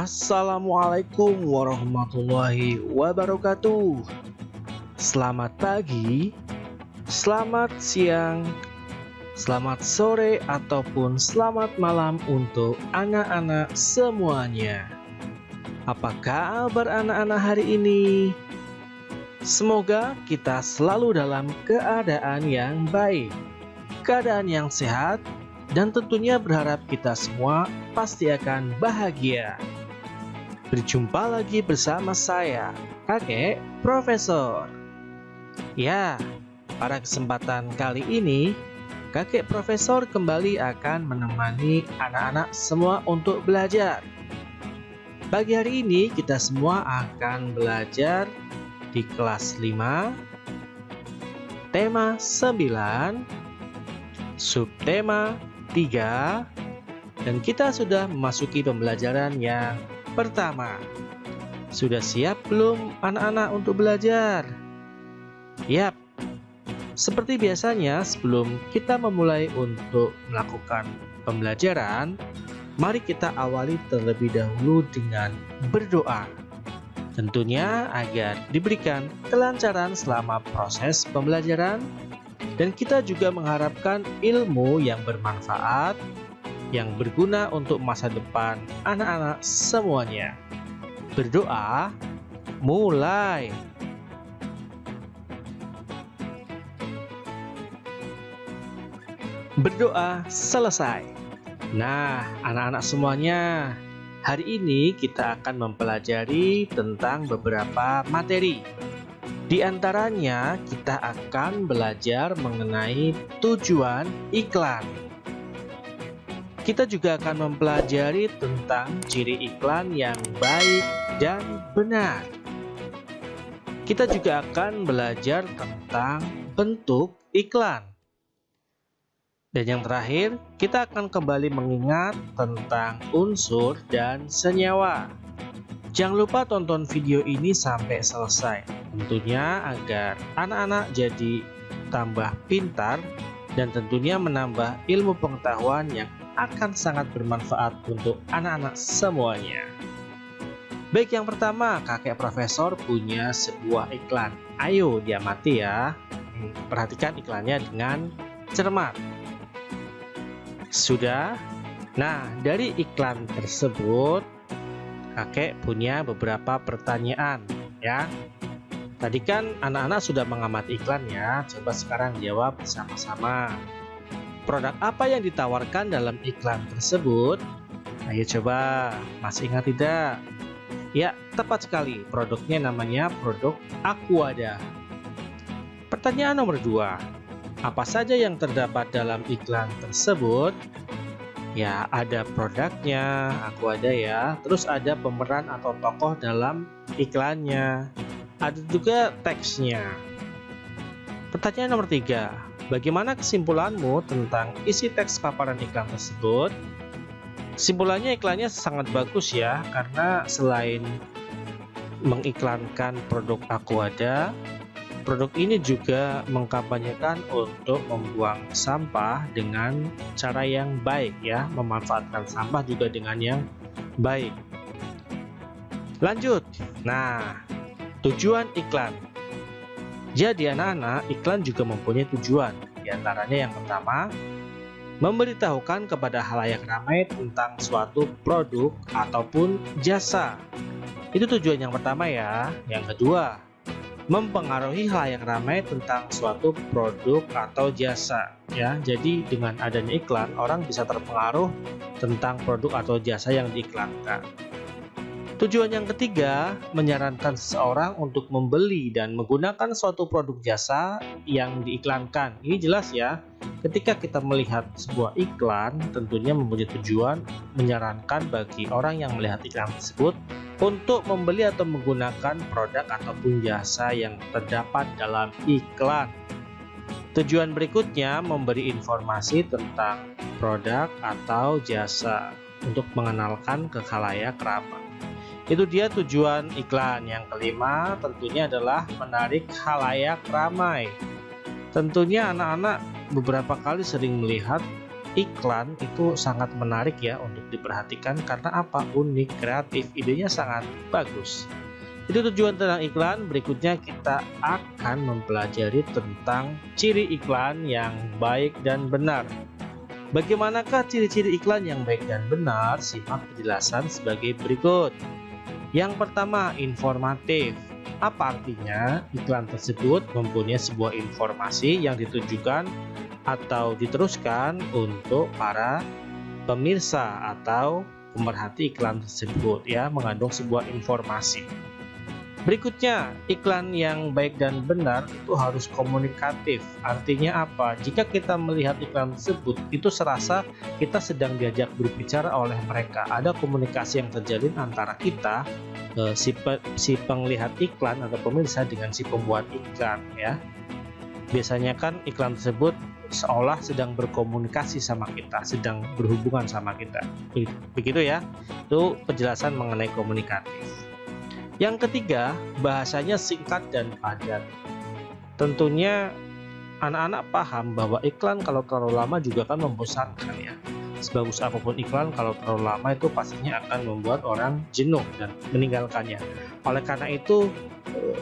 Assalamualaikum warahmatullahi wabarakatuh. Selamat pagi, selamat siang, selamat sore, ataupun selamat malam untuk anak-anak semuanya. Apa kabar anak-anak hari ini? Semoga kita selalu dalam keadaan yang baik, keadaan yang sehat, dan tentunya berharap kita semua pasti akan bahagia. Berjumpa lagi bersama saya, Kakek Profesor. Ya, pada kesempatan kali ini, Kakek Profesor kembali akan menemani anak-anak semua untuk belajar. Pagi hari ini kita semua akan belajar di kelas 5, tema 9, subtema 3, dan kita sudah memasuki pembelajaran yang pertama. Sudah siap belum anak-anak untuk belajar? Yap. Seperti biasanya, sebelum kita memulai untuk melakukan pembelajaran, mari kita awali terlebih dahulu dengan berdoa. Tentunya agar diberikan kelancaran selama proses pembelajaran, dan kita juga mengharapkan ilmu yang bermanfaat, yang berguna untuk masa depan anak-anak semuanya. Berdoa, mulai. Berdoa selesai. Nah, anak-anak semuanya, hari ini kita akan mempelajari tentang beberapa materi. Di antaranya, kita akan belajar mengenai tujuan iklan. Kita juga akan mempelajari tentang ciri iklan yang baik dan benar. Kita juga akan belajar tentang bentuk iklan. Dan yang terakhir, kita akan kembali mengingat tentang unsur dan senyawa. Jangan lupa tonton video ini sampai selesai, tentunya agar anak-anak jadi tambah pintar dan tentunya menambah ilmu pengetahuan yang akan sangat bermanfaat untuk anak-anak semuanya. Baik, yang pertama, Kakek Profesor punya sebuah iklan. Ayo diamati ya. Perhatikan iklannya dengan cermat. Sudah? Nah, dari iklan tersebut Kakek punya beberapa pertanyaan ya. Tadi kan anak-anak sudah mengamati iklan ya. Coba sekarang jawab bersama-sama. Produk apa yang ditawarkan dalam iklan tersebut? Ayo coba, masih ingat tidak? Ya, tepat sekali. Produknya namanya produk Aquada. Pertanyaan nomor 2. Apa saja yang terdapat dalam iklan tersebut? Ya, ada produknya, Aquada ya. Terus ada pemeran atau tokoh dalam iklannya. Ada juga teksnya. Pertanyaan nomor 3. Bagaimana kesimpulanmu tentang isi teks paparan iklan tersebut? Kesimpulannya, iklannya sangat bagus ya, karena selain mengiklankan produk Aquada, produk ini juga mengkampanyekan untuk membuang sampah dengan cara yang baik ya, memanfaatkan sampah juga dengan yang baik. Lanjut. Nah, tujuan iklan. Jadi anak-anak, iklan juga mempunyai tujuan. Di antaranya yang pertama, memberitahukan kepada khalayak ramai tentang suatu produk ataupun jasa. Itu tujuan yang pertama ya. Yang kedua, mempengaruhi khalayak ramai tentang suatu produk atau jasa ya. Jadi dengan adanya iklan, orang bisa terpengaruh tentang produk atau jasa yang diiklankan. Tujuan yang ketiga, menyarankan seseorang untuk membeli dan menggunakan suatu produk jasa yang diiklankan. Ini jelas ya, ketika kita melihat sebuah iklan, tentunya mempunyai tujuan menyarankan bagi orang yang melihat iklan tersebut untuk membeli atau menggunakan produk ataupun jasa yang terdapat dalam iklan. Tujuan berikutnya, memberi informasi tentang produk atau jasa untuk mengenalkan ke khalayak ramai. Itu dia tujuan iklan. Yang kelima tentunya adalah menarik khalayak ramai. Tentunya anak-anak beberapa kali sering melihat iklan itu sangat menarik ya untuk diperhatikan karena apa? Unik, kreatif, idenya sangat bagus. Itu tujuan tentang iklan. Berikutnya kita akan mempelajari tentang ciri iklan yang baik dan benar. Bagaimanakah ciri-ciri iklan yang baik dan benar? Simak penjelasan sebagai berikut. Yang pertama, informatif. Apa artinya? Iklan tersebut mempunyai sebuah informasi yang ditujukan atau diteruskan untuk para pemirsa atau pemerhati iklan tersebut ya, mengandung sebuah informasi. Berikutnya, iklan yang baik dan benar itu harus komunikatif. Artinya apa? Jika kita melihat iklan tersebut, itu serasa kita sedang diajak berbicara oleh mereka. Ada komunikasi yang terjalin antara kita, si penglihat iklan atau pemirsa dengan si pembuat iklan ya. Biasanya kan iklan tersebut seolah sedang berkomunikasi sama kita, sedang berhubungan sama kita. Begitu ya. Itu penjelasan mengenai komunikatif. Yang ketiga, bahasanya singkat dan padat. Tentunya anak-anak paham bahwa iklan kalau terlalu lama juga akan membosankan ya. Sebagus apapun iklan, kalau terlalu lama itu pastinya akan membuat orang jenuh dan meninggalkannya. Oleh karena itu,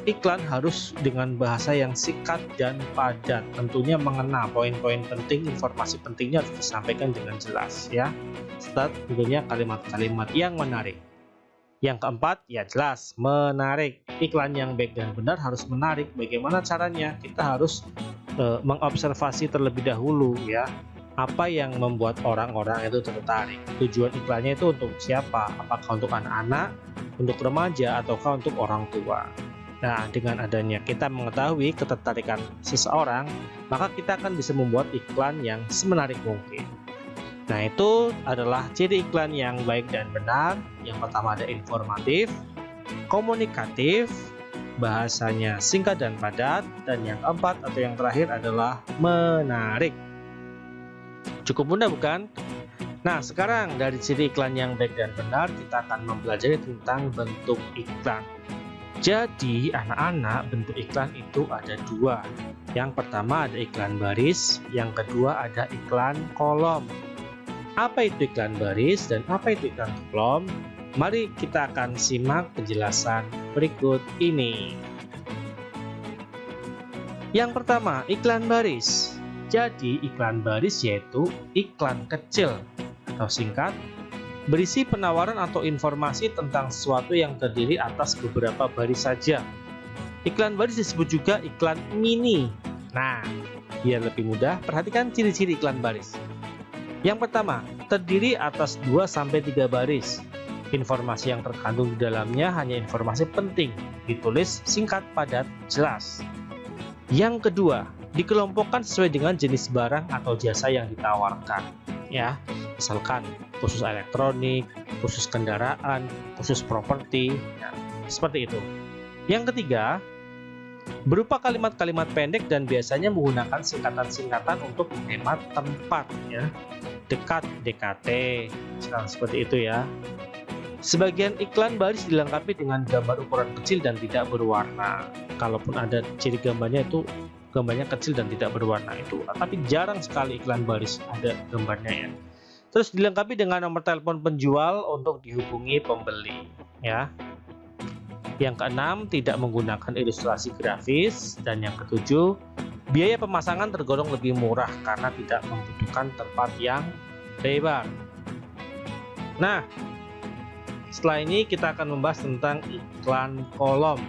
iklan harus dengan bahasa yang singkat dan padat. Tentunya mengena poin-poin penting, informasi pentingnya harus disampaikan dengan jelas ya. Serta tentunya kalimat-kalimat yang menarik. Yang keempat, ya jelas, menarik. Iklan yang baik dan benar harus menarik. Bagaimana caranya? Kita harus mengobservasi terlebih dahulu ya. Apa yang membuat orang-orang itu tertarik? Tujuan iklannya itu untuk siapa? Apakah untuk anak-anak, untuk remaja, ataukah untuk orang tua? Nah, dengan adanya kita mengetahui ketertarikan seseorang, maka kita akan bisa membuat iklan yang semenarik mungkin. Nah, itu adalah ciri iklan yang baik dan benar. Yang pertama ada informatif, komunikatif, bahasanya singkat dan padat, dan yang keempat atau yang terakhir adalah menarik. Cukup mudah bukan? Nah, sekarang dari ciri iklan yang baik dan benar, kita akan mempelajari tentang bentuk iklan. Jadi, anak-anak, bentuk iklan itu ada dua. Yang pertama ada iklan baris, yang kedua ada iklan kolom. Apa itu iklan baris dan apa itu iklan kolom? Mari kita akan simak penjelasan berikut ini. Yang pertama, iklan baris. Jadi, iklan baris yaitu iklan kecil atau singkat, berisi penawaran atau informasi tentang sesuatu yang terdiri atas beberapa baris saja. Iklan baris disebut juga iklan mini. Nah, biar lebih mudah, perhatikan ciri-ciri iklan baris. Yang pertama, terdiri atas 2-3 baris. Informasi yang terkandung di dalamnya hanya informasi penting, ditulis singkat, padat, jelas. Yang kedua, dikelompokkan sesuai dengan jenis barang atau jasa yang ditawarkan. Ya, misalkan khusus elektronik, khusus kendaraan, khusus properti, ya, seperti itu. Yang ketiga, berupa kalimat-kalimat pendek dan biasanya menggunakan singkatan-singkatan untuk menghemat tempat ya. Dekat, DKT, seperti itu ya. Sebagian iklan baris dilengkapi dengan gambar ukuran kecil dan tidak berwarna. Kalaupun ada ciri gambarnya itu gambarnya kecil dan tidak berwarna itu, tapi jarang sekali iklan baris ada gambarnya ya. Terus dilengkapi dengan nomor telepon penjual untuk dihubungi pembeli ya. Yang keenam, tidak menggunakan ilustrasi grafis. Dan yang ketujuh, biaya pemasangan tergolong lebih murah karena tidak membutuhkan tempat yang lebar. Nah, setelah ini kita akan membahas tentang iklan kolom.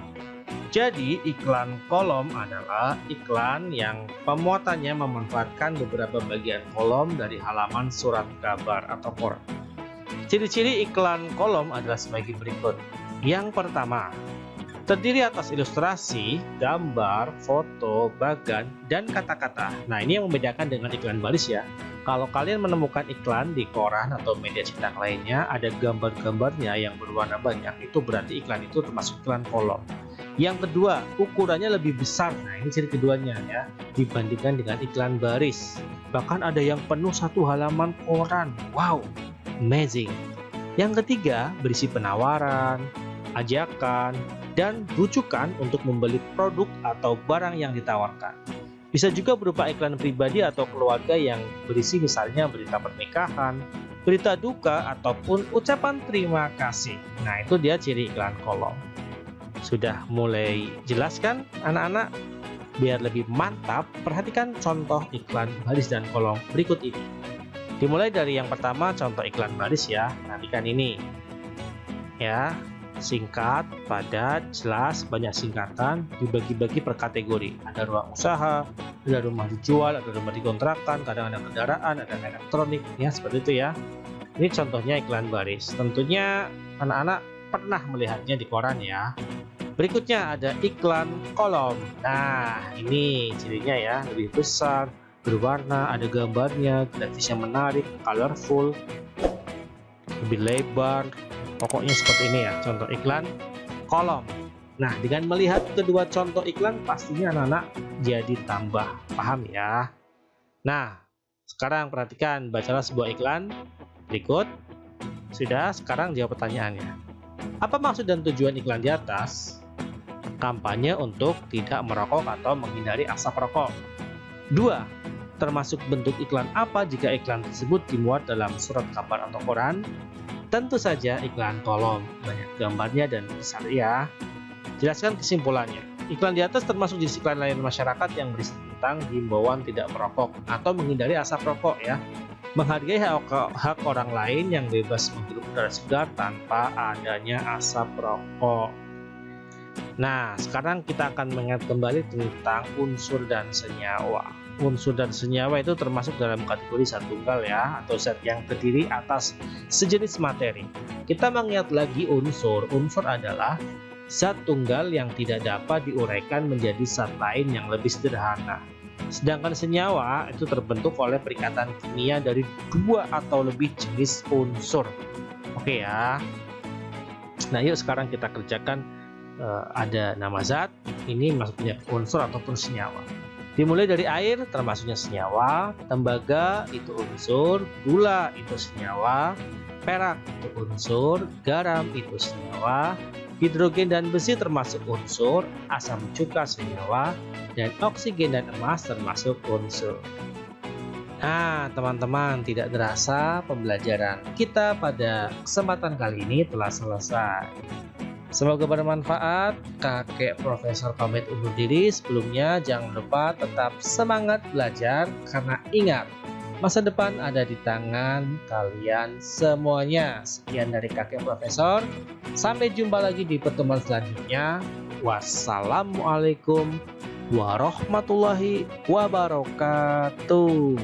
Jadi, iklan kolom adalah iklan yang pemuatannya memanfaatkan beberapa bagian kolom dari halaman surat kabar atau koran. Ciri-ciri iklan kolom adalah sebagai berikut. Yang pertama, terdiri atas ilustrasi, gambar, foto, bagan, dan kata-kata. Nah, ini yang membedakan dengan iklan baris ya. Kalau kalian menemukan iklan di koran atau media cetak lainnya, ada gambar-gambarnya yang berwarna banyak, itu berarti iklan itu termasuk iklan kolom. Yang kedua, ukurannya lebih besar. Nah, ini ciri keduanya ya, dibandingkan dengan iklan baris. Bahkan ada yang penuh satu halaman koran. Wow, amazing. Yang ketiga, berisi penawaran, ajakan, dan rujukan untuk membeli produk atau barang yang ditawarkan. Bisa juga berupa iklan pribadi atau keluarga yang berisi misalnya berita pernikahan, berita duka, ataupun ucapan terima kasih. Nah, itu dia ciri iklan kolom. Sudah mulai jelas kan anak-anak? Biar lebih mantap, perhatikan contoh iklan baris dan kolom berikut ini. Dimulai dari yang pertama, contoh iklan baris ya. Perhatikan ini. Ya, singkat, padat, jelas, banyak singkatan, dibagi-bagi per kategori. Ada ruang usaha, ada rumah dijual, ada rumah dikontrakan, kadang ada kendaraan, ada elektronik, ya seperti itu ya. Ini contohnya iklan baris. Tentunya anak-anak pernah melihatnya di koran ya. Berikutnya ada iklan kolom. Nah, ini cirinya ya, lebih besar, berwarna, ada gambarnya, grafisnya menarik, colorful, lebih lebar. Pokoknya seperti ini ya, contoh iklan kolom. Nah, dengan melihat kedua contoh iklan, pastinya anak-anak jadi tambah paham ya. Nah, sekarang perhatikan, bacalah sebuah iklan berikut. Sudah, sekarang jawab pertanyaannya. Apa maksud dan tujuan iklan di atas? Kampanye untuk tidak merokok atau menghindari asap rokok. 2. Termasuk bentuk iklan apa jika iklan tersebut dimuat dalam surat kabar atau koran? Tentu saja iklan kolom, banyak gambarnya dan besar ya. Jelaskan kesimpulannya. Iklan di atas termasuk jenis iklan layanan masyarakat yang berisi tentang himbauan tidak merokok atau menghindari asap rokok ya. Menghargai hak orang lain yang bebas menghirup udara segar tanpa adanya asap rokok. Nah, sekarang kita akan mengingat kembali tentang unsur dan senyawa. Unsur dan senyawa itu termasuk dalam kategori zat tunggal ya, atau zat yang terdiri atas sejenis materi. Kita mengingat lagi unsur. Unsur adalah zat tunggal yang tidak dapat diuraikan menjadi zat lain yang lebih sederhana. Sedangkan senyawa itu terbentuk oleh perikatan kimia dari 2 atau lebih jenis unsur. Oke ya. Nah, yuk sekarang kita kerjakan. Ada nama zat, ini maksudnya unsur ataupun senyawa. Dimulai dari air, termasuknya senyawa, tembaga itu unsur, gula itu senyawa, perak itu unsur, garam itu senyawa, hidrogen dan besi termasuk unsur, asam cuka senyawa, dan oksigen dan emas termasuk unsur. Nah, teman-teman, tidak terasa pembelajaran kita pada kesempatan kali ini telah selesai. Semoga bermanfaat. Kakek Profesor pamit undur diri. Sebelumnya jangan lupa tetap semangat belajar, karena ingat, masa depan ada di tangan kalian semuanya. Sekian dari kakek Profesor. Sampai jumpa lagi di pertemuan selanjutnya. Wassalamualaikum warahmatullahi wabarakatuh.